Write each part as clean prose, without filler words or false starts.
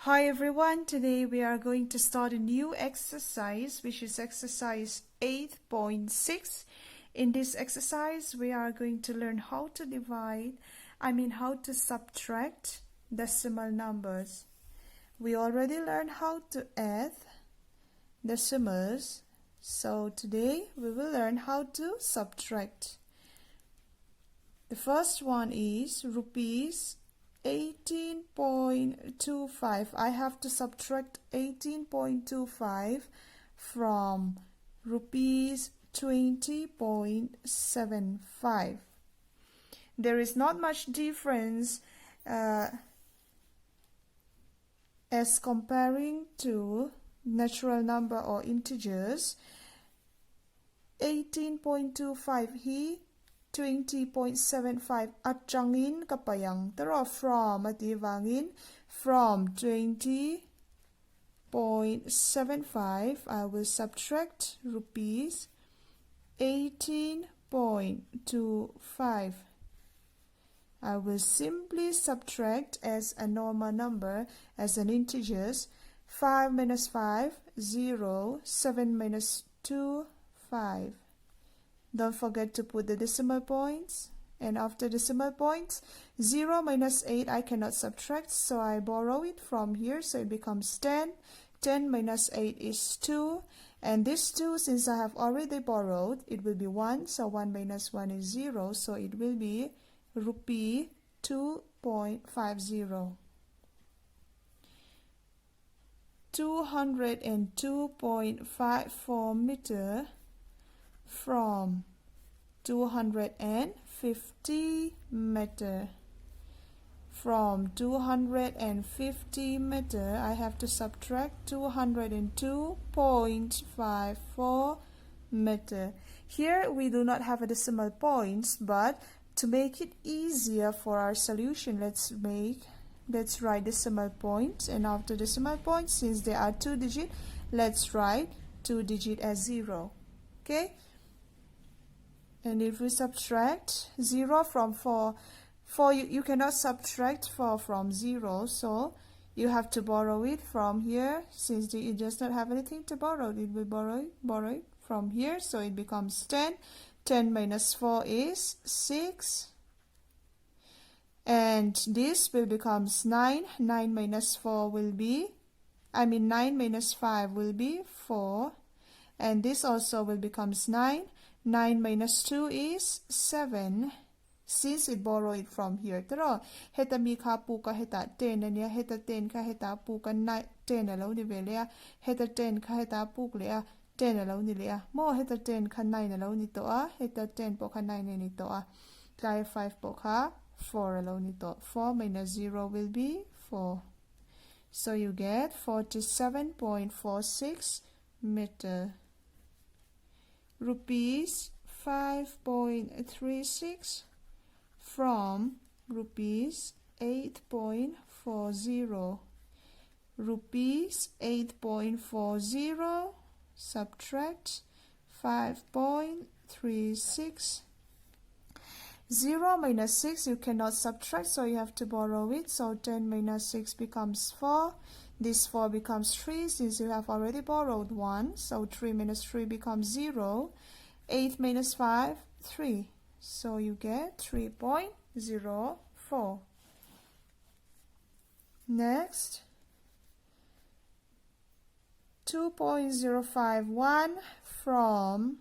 Hi everyone, today we are going to start a new exercise, which is exercise 8.6. In this exercise we are going to learn how to how to subtract decimal numbers. We already learned how to add decimals, so today we will learn how to subtract. The first one is rupees 18.25. I have to subtract 18.25 from rupees 20.75. There is not much difference as comparing to natural number or integers. 18.25 hi 20.75 at changin kapayang taro from ativangin from 20.75 I will subtract rupees 18.25. I will simply subtract as a normal number, as an integers. 5 minus 5 0, 7 minus 2 5. Don't forget to put the decimal points, and after decimal points 0 minus 8 I cannot subtract, so I borrow it from here, so it becomes 10. 10 minus 8 is 2, and this 2, since I have already borrowed, it will be 1, so 1 minus 1 is 0, so it will be rupee 2.50. 202.54 meter from 250 meter. From 250 meter I have to subtract 202.54 meter. Here we do not have a decimal points, but to make it easier for our solution, let's write decimal points, and after decimal points, since they are 2 digit, let's write 2 digit as 0. Okay, and if we subtract 0 from 4, you cannot subtract 4 from 0, so you have to borrow it from here. Since it does not have anything to borrow, it will borrow it from here, so it becomes 10. 10 minus 4 is 6, and this will becomes 9. 9 minus 4 will be, 9 minus 5 will be 4, and this also will becomes 9. 9 minus 2 is 7, since it borrowed it from here. Taro heta mi kha pu ka heta 10 ania, heta 10 ka heta pu ka 10 alo ni velea, heta 10 ka heta pu lea 10 alo ni lea, mo heta 10 ka 9 alo ni to a, heta 10 po ka 9 ni to a, kaya 5 po ka 4 alo ni to. 4 minus 0 will be 4, so you get 47.46 meter. Rupees 5.36 from rupees 8.40. Rupees 8.40 subtract 5.36. 0 minus 6 you cannot subtract, so you have to borrow it, so 10 minus 6 becomes 4. This 4 becomes 3, since you have already borrowed 1, so 3 minus 3 becomes 0. 8 minus 5, 3, so you get 3.04. Next, 2.051 from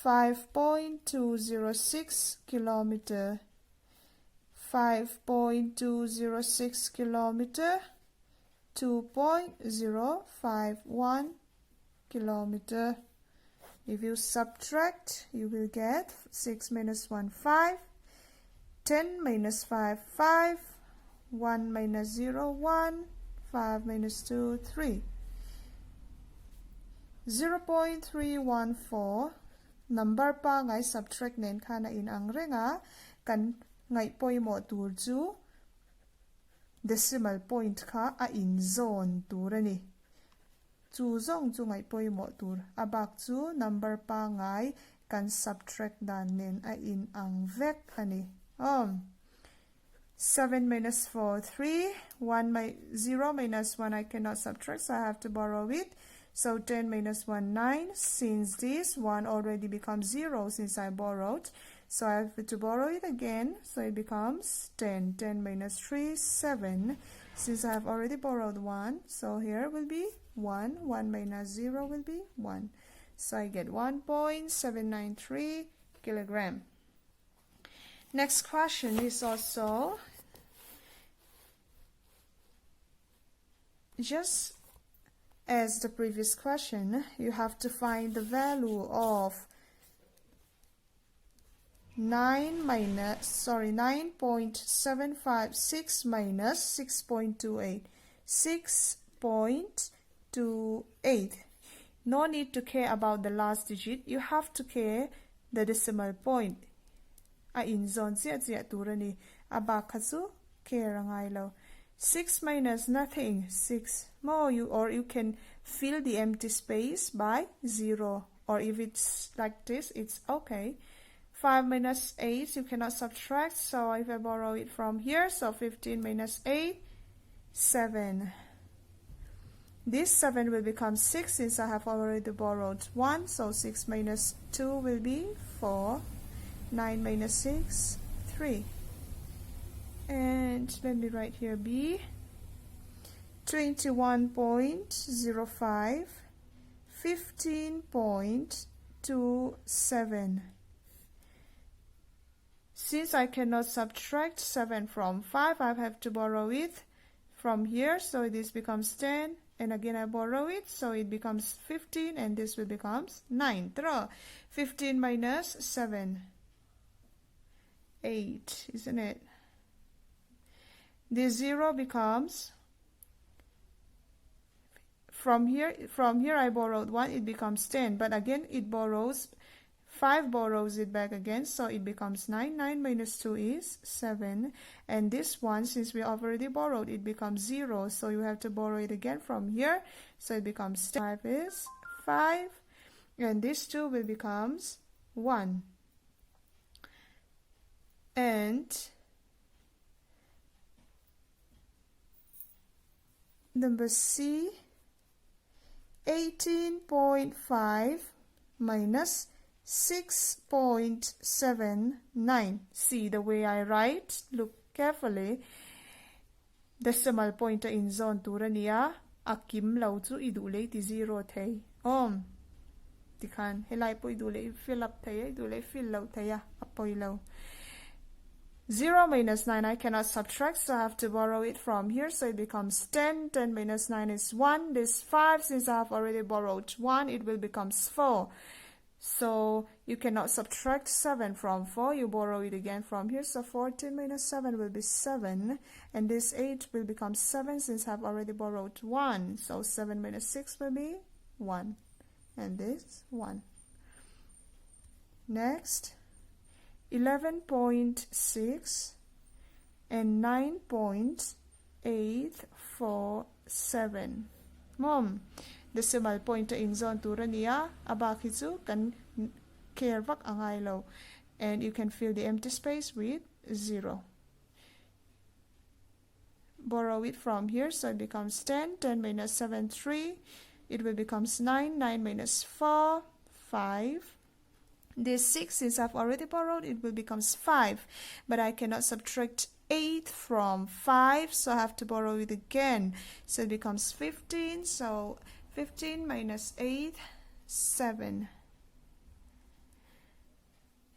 5.206 kilometer. 5.206 kilometer, 2.051 kilometer. If you subtract, you will get 6 minus 1, 5. 10 minus 5, 5. 1 minus 0, 1. 5 minus 2, 3. 0.314. Number pa ngay subtract nen ka na in ang renga kan ngay poy mo tur chu decimal point ka a in zone turani. Chu zong chu ngay poy mo tur abak chu number pa ngay kan subtract dan nen a in ang vek ani. 7 minus 4, 3. 0 minus 1 I cannot subtract, so I have to borrow it. So 10 minus 1, 9. Since this 1 already becomes 0 since I borrowed, so I have to borrow it again, so it becomes 10. 10 minus 3, 7. Since I have already borrowed 1, so here will be 1. 1 minus 0 will be 1. So I get 1.793 kilogram. Next question is also just as the previous question. You have to find the value of 9.756 minus 6.28. 6.28. No need to care about the last digit. You have to care the decimal point. In zone siya turani abakasu care rangai lo. 6 minus nothing, 6 more. You can fill the empty space by 0, or if it's like this, it's okay. 5 minus 8 you cannot subtract, so if I borrow it from here, so 15 minus 8, 7. This 7 will become 6 since I have already borrowed 1, so 6 minus 2 will be 4. 9 minus 6, 3. And let me write here B. 21.05, 15.27. Since I cannot subtract 7 from 5, I have to borrow it from here, so this becomes 10, and again I borrow it, so it becomes 15, and this will becomes 9. Draw. 15 minus 7, 8, isn't it? This 0 becomes, from here I borrowed 1, it becomes 10, but again it borrows 5, borrows it back again, so it becomes 9. 9 minus 2 is 7, and this one, since we already borrowed, it becomes 0, so you have to borrow it again from here, so it becomes 10. 5 is 5, and this 2 will becomes 1. And number C, 18.5 minus 6.79. See the way I write? Look carefully. Decimal point in zone turania akim lau chu idule ti 0 thei. Tikhan helai po idule fill up thei idule fill lau theya apoi lau. 0 minus 9 I cannot subtract, so I have to borrow it from here, so it becomes 10. 10 minus 9 is 1. This 5, since I have already borrowed 1, it will become 4. So you cannot subtract 7 from 4. You borrow it again from here, so 14 minus 7 will be 7. And this 8 will become 7 since I have already borrowed 1. So 7 minus 6 will be 1. And this 1. Next. 11.6 and 9.847. Mom, decimal point in zone turania abakizu kan care vak angay lo, and you can fill the empty space with 0. Borrow it from here, so it becomes 10. 10 minus 7, 3. It will becomes 9. 9 minus 4, 5. This 6, since I've already borrowed, it will becomes 5. But I cannot subtract 8 from 5, so I have to borrow it again. So it becomes 15. So 15 minus 8, 7.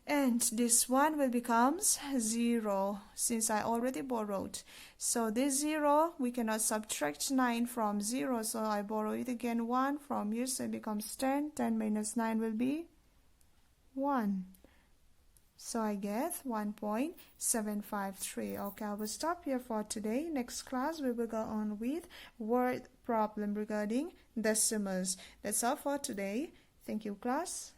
And this one will becomes 0, since I already borrowed. So this 0, we cannot subtract 9 from 0, so I borrow it again 1 from here, so it becomes 10. 10 minus 9 will be 1. So I get 1.753. Okay, I will stop here for today. Next class we will go on with word problem regarding decimals. That's all for today. Thank you, class.